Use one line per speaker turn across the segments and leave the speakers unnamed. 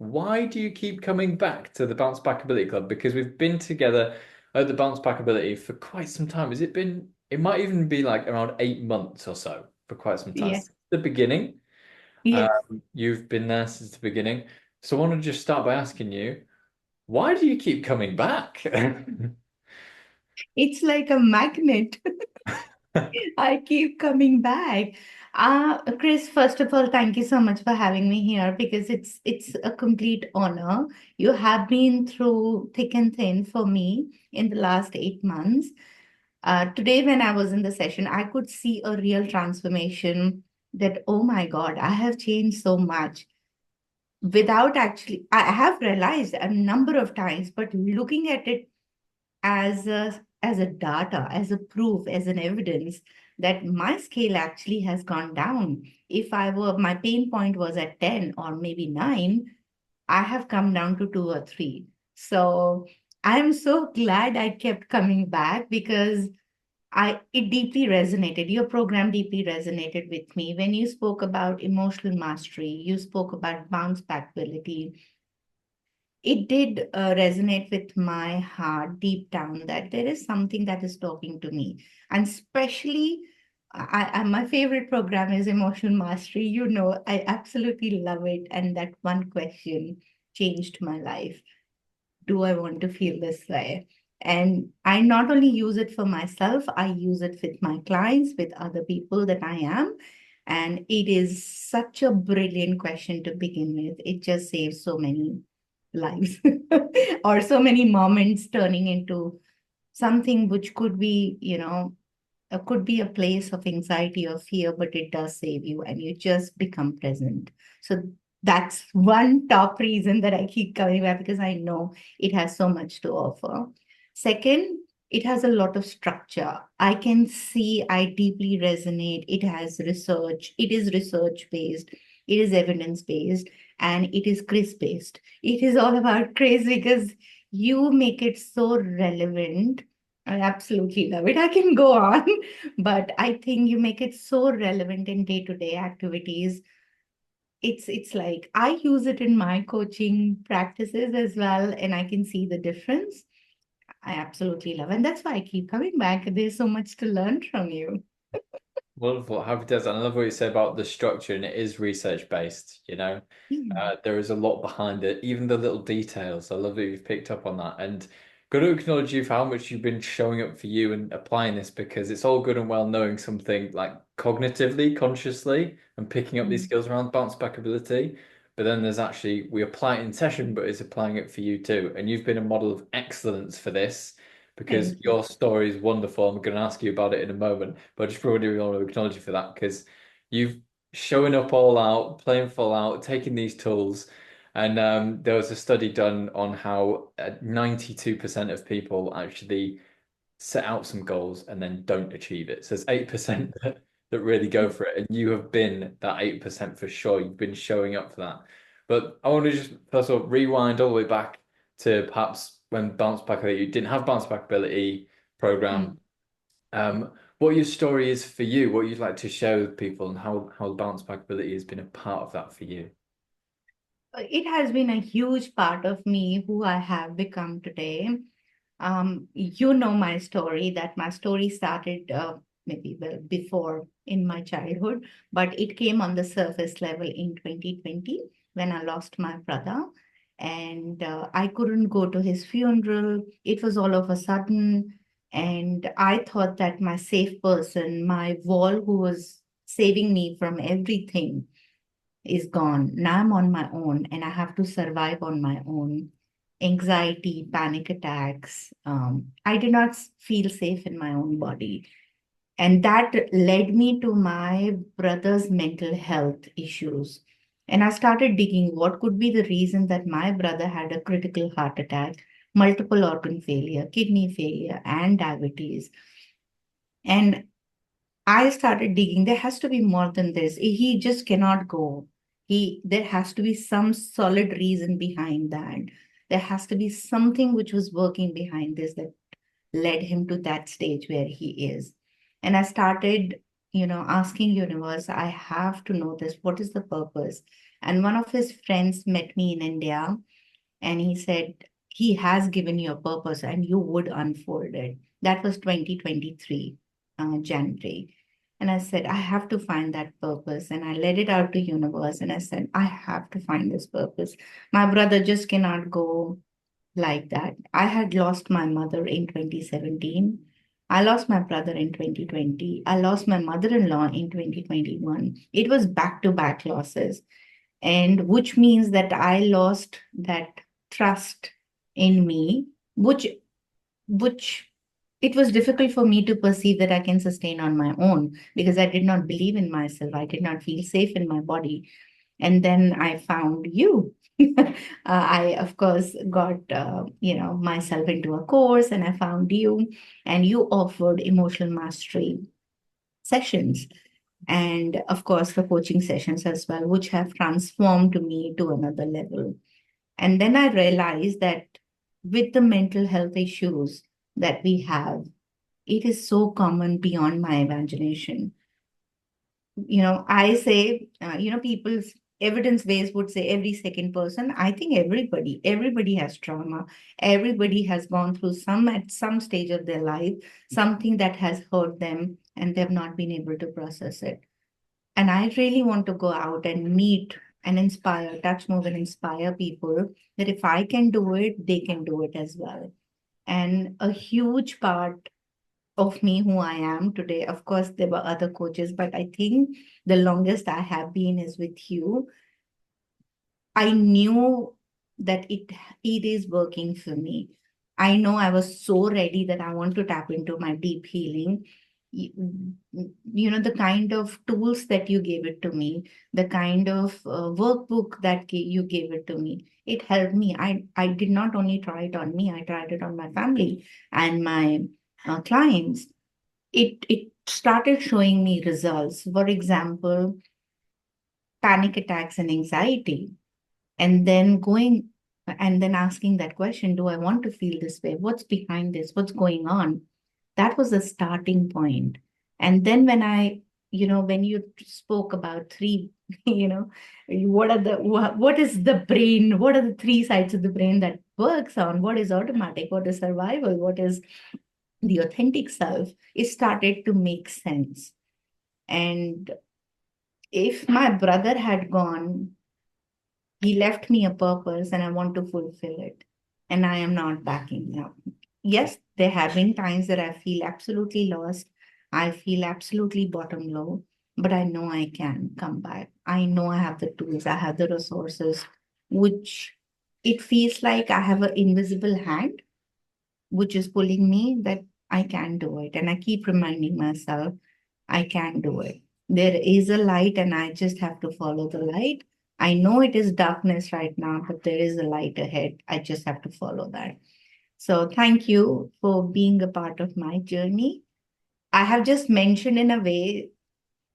why do you keep coming back to the Bounce Back Ability Club? Because we've been together at the Bounce Back Ability for quite some time. Has it been, it might even be like around 8 months or so for quite some time.
Yes,
Since the beginning.
yes.
You've been there since the beginning. So I want to just start by asking you, why do you keep coming back?
It's like a magnet. I keep coming back. Chris, first of all, thank you so much for having me here because it's a complete honor. You have been through thick and thin for me in the last 8 months. Today, when I was in the session, I could see a real transformation that, oh my God, I have changed so much without actually, I have realized a number of times, but looking at it as a data, as a proof, as an evidence that my scale actually has gone down. If I were my pain point was at 10 or maybe 9, I have come down to 2 or 3. So I'm so glad I kept coming back because I it deeply resonated. Your program deeply resonated with me. When you spoke about emotional mastery, you spoke about bounce back ability, it did resonate with my heart deep down that there is something that is talking to me. And especially, my favorite program is Emotional Mastery. You know, I absolutely love it. And that one question changed my life. Do I want to feel this way? And I not only use it for myself, I use it with my clients, with other people that I am. And it is such a brilliant question to begin with. It just saves so many lives or so many moments turning into something which could be, could be a place of anxiety or fear, but it does save you and you just become present. So that's one top reason that I keep coming back because I know it has so much to offer. Second, it has a lot of structure. I can see I deeply resonate. It has research. It is research based. It is evidence based and it is Chris based. It is all about Chris because you make it so relevant. I absolutely love it. I can go on, but I think you make it so relevant in day-to-day activities. It's like I use it in my coaching practices as well, and I can see the difference. I absolutely love, and that's why I keep coming back. There's so much to learn from you.
Wonderful, happy days. And I love what you say about the structure, and it is research based, you know.
Hmm.
There is a lot behind it, even the little details. I love that you've picked up on that. And got to acknowledge you for how much you've been showing up for you and applying this because it's all good and well knowing something like cognitively, consciously, and picking up these
Hmm.
skills around bounce back ability. But then there's actually, we apply it in session, but it's applying it for you too. And you've been a model of excellence for this because
Thank you.
your story is wonderful. I'm going to ask you about it in a moment, but I just really want to acknowledge you for that because you've showing up all out, playing full out, taking these tools. And there was a study done on how 92% of people actually set out some goals and then don't achieve it. So there's 8% that really go for it. And you have been that 8% for sure. You've been showing up for that. But I want to just first of all rewind all the way back to perhaps when bounce back ability, you didn't have bounce back ability program.
Hmm.
What your story is for you, what you'd like to share with people, and how bounce back ability has been a part of that for you.
It has been a huge part of me who I have become today. You know my story, that my story started maybe well before in my childhood, but it came on the surface level in 2020 when I lost my brother. And I couldn't go to his funeral. It was all of a sudden. And I thought that my safe person, my wall who was saving me from everything, is gone. Now I'm on my own and I have to survive on my own. Anxiety, panic attacks. I did not feel safe in my own body. And that led me to my brother's mental health issues. And I started digging what could be the reason that my brother had a critical heart attack, multiple organ failure, kidney failure, and diabetes. And I started digging. There has to be more than this. He just cannot go. There has to be some solid reason behind that. There has to be something which was working behind this that led him to that stage where he is. And I started, asking universe, I have to know this. What is the purpose? And one of his friends met me in India, and he said, he has given you a purpose and you would unfold it. That was 2023, January. And I said, I have to find that purpose. And I let it out to universe. And I said, I have to find this purpose. My brother just cannot go like that. I had lost my mother in 2017. I lost my brother in 2020. I lost my mother-in-law in 2021. It was back-to-back losses, and which means that I lost that trust in me, which it was difficult for me to perceive that I can sustain on my own because I did not believe in myself. I did not feel safe in my body. And then I found you. I, of course, got myself into a course, and I found you, and you offered emotional mastery sessions, and of course the coaching sessions as well, which have transformed me to another level. And then I realized that with the mental health issues that we have, it is so common beyond my imagination. I say, people's evidence base would say every second person. I think everybody has trauma. Everybody has gone through some at some stage of their life, something that has hurt them and they've not been able to process it. And I really want to go out and meet and inspire, touch more and inspire people that if I can do it, they can do it as well. And a huge part of me, who I am today, of course, there were other coaches, but I think the longest I have been is with you. I knew that it is working for me. I know I was so ready that I want to tap into my deep healing. The kind of tools that you gave it to me, the kind of workbook that you gave it to me, it helped me. I did not only try it on me, I tried it on my family and my clients. It started showing me results. For example, panic attacks and anxiety, and then going and then asking that question, do I want to feel this way? What's behind this? What's going on? That was the starting point. And then when you spoke about three, what is the brain? What are the three sides of the brain that works on? What is automatic? What is survival? What is the authentic self? It started to make sense. And if my brother had gone, he left me a purpose and I want to fulfill it. And I am not backing up. Yes, there have been times that I feel absolutely lost. I feel absolutely bottom low, but I know I can come back. I know I have the tools, I have the resources, which it feels like I have an invisible hand which is pulling me, that I can do it. And I keep reminding myself, I can do it. There is a light, and I just have to follow the light. I know it is darkness right now, but there is a light ahead. I just have to follow that. So, thank you for being a part of my journey. I have just mentioned in a way,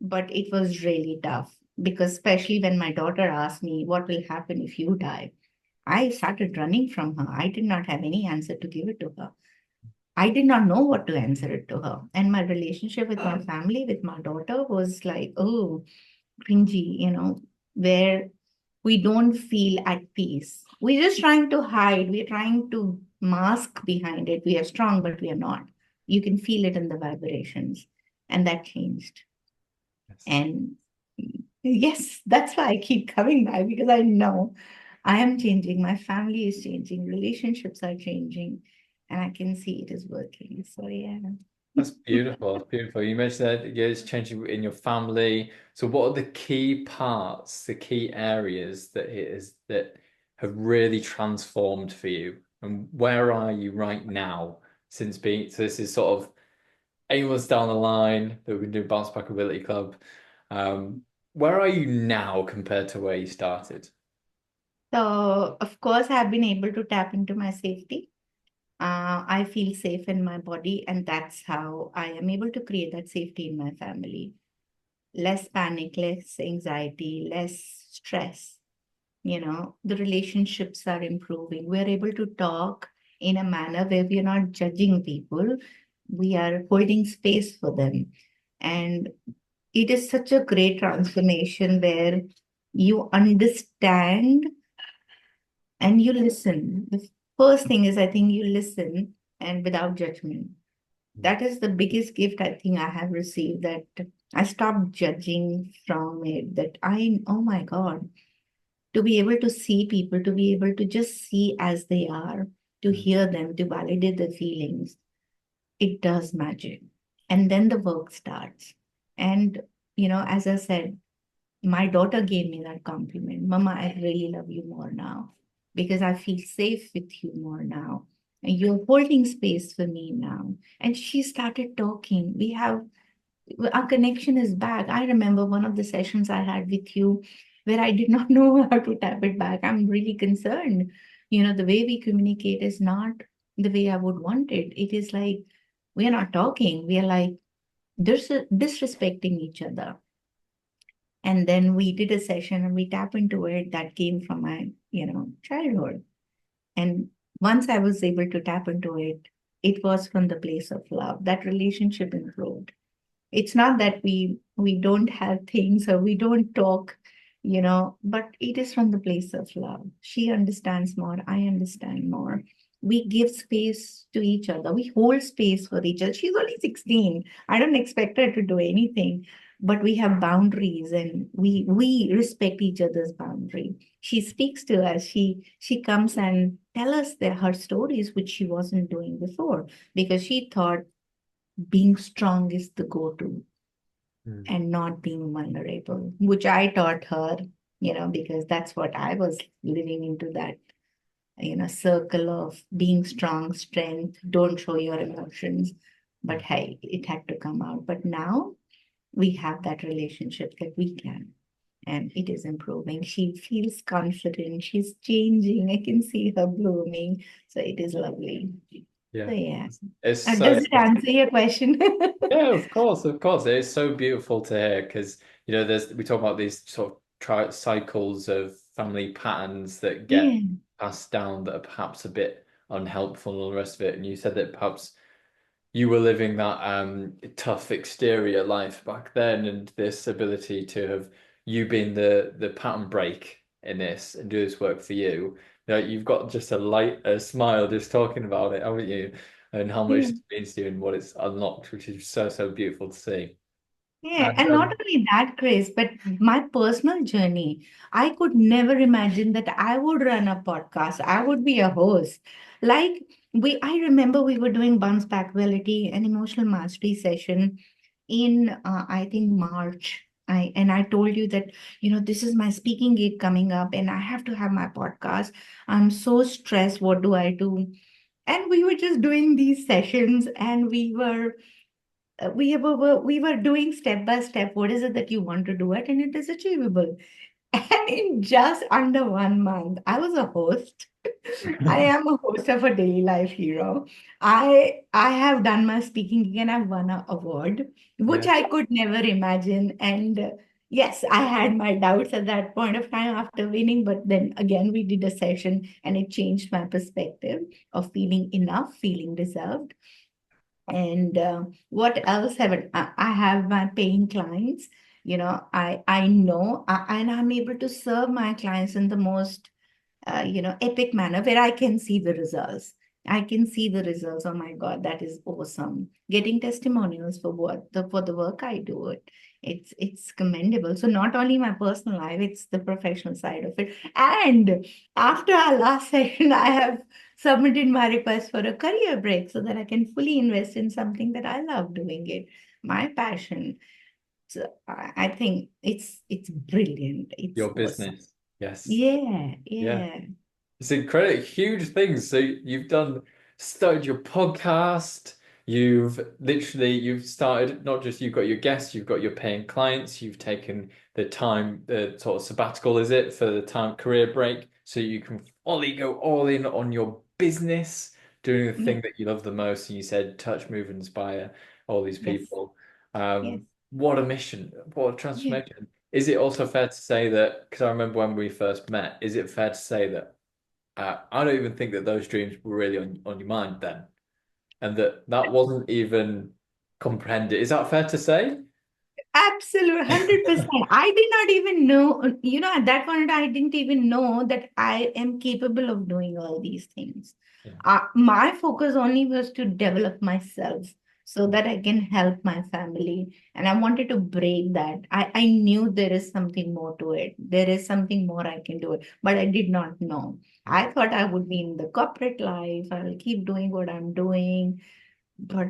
but it was really tough because, especially when my daughter asked me, what will happen if you die? I started running from her. I did not have any answer to give it to her. I did not know what to answer it to her. And my relationship with my family, with my daughter, was like, oh, cringy, where we don't feel at peace. We're just trying to hide. We're trying to mask behind it. We are strong, but we are not. You can feel it in the vibrations. And that changed.
Yes.
And yes, that's why I keep coming back, because I know I am changing. My family is changing. Relationships are changing. And I can see it is working. So, yeah.
That's beautiful. That's beautiful. You mentioned that yeah, it's changing in your family. So what are the key parts, the key areas that have really transformed for you? And where are you right now since being, so this is sort of 8 months down the line that we've been doing Bouncebackability Club. Um, where are you now compared to where you started?
So, of course, I've been able to tap into my safety. I feel safe in my body, and that's how I am able to create that safety in my family. Less panic, less anxiety, less stress. The relationships are improving. We're able to talk in a manner where we are not judging people, we are holding space for them. And it is such a great transformation where You understand and you listen. The first thing is, I think you listen and without judgment. That is the biggest gift I think I have received, that I stopped judging from it. That oh my God, to be able to see people, to be able to just see as they are, to
Mm,
hear them, to validate the feelings, it does magic. And then the work starts. And, as I said, my daughter gave me that compliment. Mama, I really love you more now because I feel safe with you more now. And you're holding space for me now. And she started talking. Our connection is back. I remember one of the sessions I had with you where I did not know how to tap it back. I'm really concerned. The way we communicate is not the way I would want it. It is like we are not talking. We are like disrespecting each other. And then we did a session and we tap into it that came from my, childhood. And once I was able to tap into it, it was from the place of love. That relationship improved. It's not that we don't have things or we don't talk, but it is from the place of love. She understands more, I understand more. We give space to each other, we hold space for each other. She's only 16. I don't expect her to do anything, but we have boundaries and we respect each other's boundary. She speaks to us, she comes and tell us her stories, which she wasn't doing before, because she thought being strong is the go-to
mm,
and not being vulnerable, which I taught her, because that's what I was living into, that, circle of being strong, strength, don't show your emotions. But
mm.
hey, it had to come out. But now we have that relationship that we can, and it is improving. She feels confident, she's changing. I can see her blooming. So it is lovely. So
Yeah.
yeah.
It's
Does
so
it answer your question?
yeah, of course, of course. It's so beautiful to hear because there's we talk about these sort of cycles of family patterns that get
Yeah.
passed down that are perhaps a bit unhelpful and all the rest of it. And you said that perhaps you were living that tough exterior life back then, and this ability to have you been the pattern break in this and do this work for you. You've got just a smile just talking about it, haven't you? And how much
Yeah.
it means to you and what it's unlocked, which is so, so beautiful to see.
Yeah,
And
and not only that, Chris, but my personal journey. I could never imagine that I would run a podcast. I would be a host. Like I remember we were doing Bouncebackability, an emotional mastery session in, I think March. I told you that, this is my speaking gig coming up, and I have to have my podcast. I'm so stressed. What do I do? And we were just doing these sessions, and we were doing step by step. What is it that you want to do it, and it is achievable. And in just under 1 month, I was a host. I am a host of a daily life hero. I have done my speaking gig and I've won an award, which
yeah,
I could never imagine. And yes, I had my doubts at that point of time after winning, but then again we did a session and it changed my perspective of feeling enough, feeling deserved. And what else haven't I have my paying clients. I know, and I'm able to serve my clients in the most epic manner where I can see the results. I can see the results. Oh my God, that is awesome. Getting testimonials for for the work I do. It's commendable. So not only my personal life, it's the professional side of it. And after our last session, I have submitted my request for a career break so that I can fully invest in something that I love doing it, my passion. So I think it's brilliant. It's
your
awesome.
business. Yes.
Yeah,
Yeah.
yeah.
It's incredible, huge things. So you've started your podcast. You've started, not just you've got your guests, you've got your paying clients. You've taken the time, the sort of sabbatical, is it, for the time career break, so you can fully go all in on your business, doing the
Yeah.
thing that you love the most. And you said touch, move, and inspire all these
Yes.
people.
Yes.
What a mission, what a
Yeah.
transformation. Is it also fair to say that, because I remember when we first met, is it fair to say that I don't even think that those dreams were really on your mind then, and that wasn't even comprehended. Is that fair to say?
Absolute 100%. I did not even know, at that point, I didn't even know that I am capable of doing all these things.
Yeah.
My focus only was to develop myself so that I can help my family. And I wanted to break that. I knew there is something more to it. There is something more I can do it, but I did not know.
Yeah.
I thought I would be in the corporate life. I will keep doing what I'm doing. But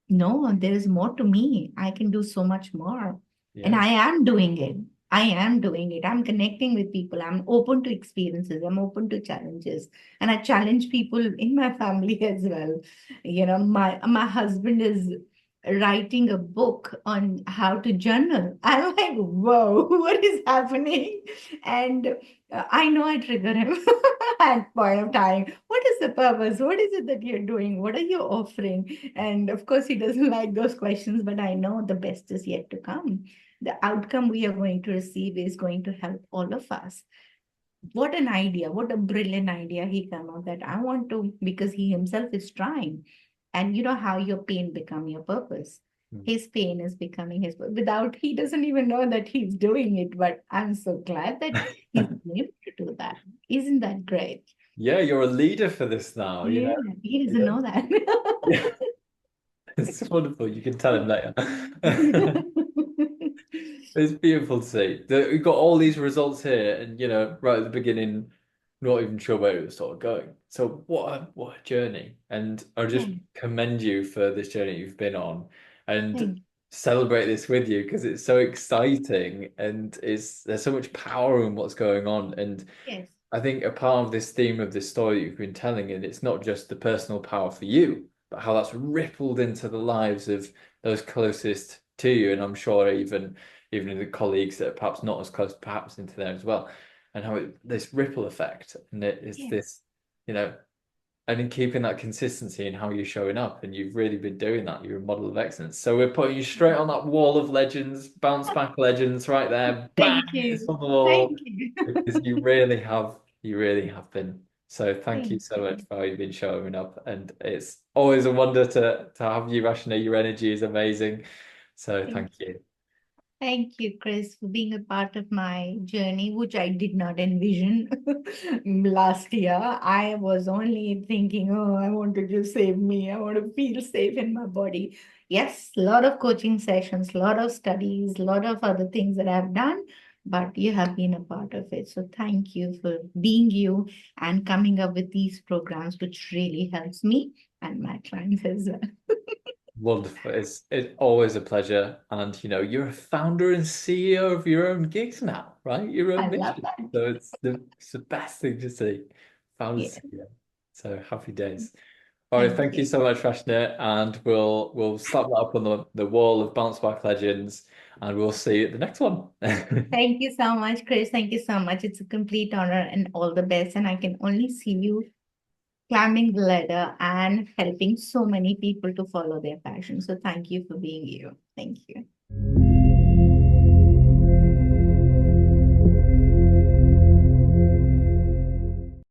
no, there is more to me. I can do so much more. And
Yeah.
I am doing it. I am doing it. I'm connecting with people. I'm open to experiences. I'm open to challenges. And I challenge people in my family as well. My husband is writing a book on how to journal. I'm like, whoa, what is happening? And I know I trigger him at point of time. What is the purpose? What is it that you're doing? What are you offering? And of course, he doesn't like those questions, but I know the best is yet to come. The outcome we are going to receive is going to help all of us. What an idea. What a brilliant idea he came up that I want to, because he himself is trying. And you know how your pain become your purpose.
Mm.
His pain is becoming his without he doesn't even know that he's doing it. But I'm so glad that he's able to do that. Isn't that great?
Yeah, you're a leader for this now,
Yeah, he doesn't
Yeah.
know that.
Yeah. It's wonderful. You can tell him later. It's beautiful to see that we've got all these results here, and right at the beginning, not even sure where it was sort of going. So what a journey! And I just
Thank,
commend you for this journey you've been on, and
thank,
celebrate this with you because it's so exciting, and there's so much power in what's going on. And
yes,
I think a part of this theme of this story that you've been telling, and it's not just the personal power for you, but how that's rippled into the lives of those closest to you, and I'm sure even the colleagues that are perhaps not as close, perhaps into there as well, and how this ripple effect, and it's
yes.
this, you know, and in keeping that consistency in how you're showing up, and you've really been doing that. You're a model of excellence. So we're putting you straight on that wall of legends, bounce back legends, right there. Bang!
Thank
It's
you.
on the wall
Thank you.
because you really have been. So thank you
Thank
so much
you.
for how you've been showing up, and it's always a wonder to have you, Rachna. Your energy is amazing. So
Thank
thank you.
Thank you, Chris, for being a part of my journey, which I did not envision last year. I was only thinking, oh, I want to just save me. I want to feel safe in my body. Yes, a lot of coaching sessions, a lot of studies, a lot of other things that I've done, but you have been a part of it. So thank you for being you and coming up with these programs, which really helps me and my clients as well.
Wonderful. It's always a pleasure. And you're a founder and CEO of your own gigs now, right? Your
I
own
love
mission.
that.
So it's the best thing to see. Founder
Yeah.
CEO. So happy days. All right,
Thank
thank you
you.
so much, Rashna. And we'll slap that up on the wall of Bounce Back Legends, and we'll see you at the next one.
Thank you so much, Chris. Thank you so much. It's a complete honor and all the best. And I can only see you climbing the ladder and helping so many people to follow their passion. So thank you for being you. Thank you.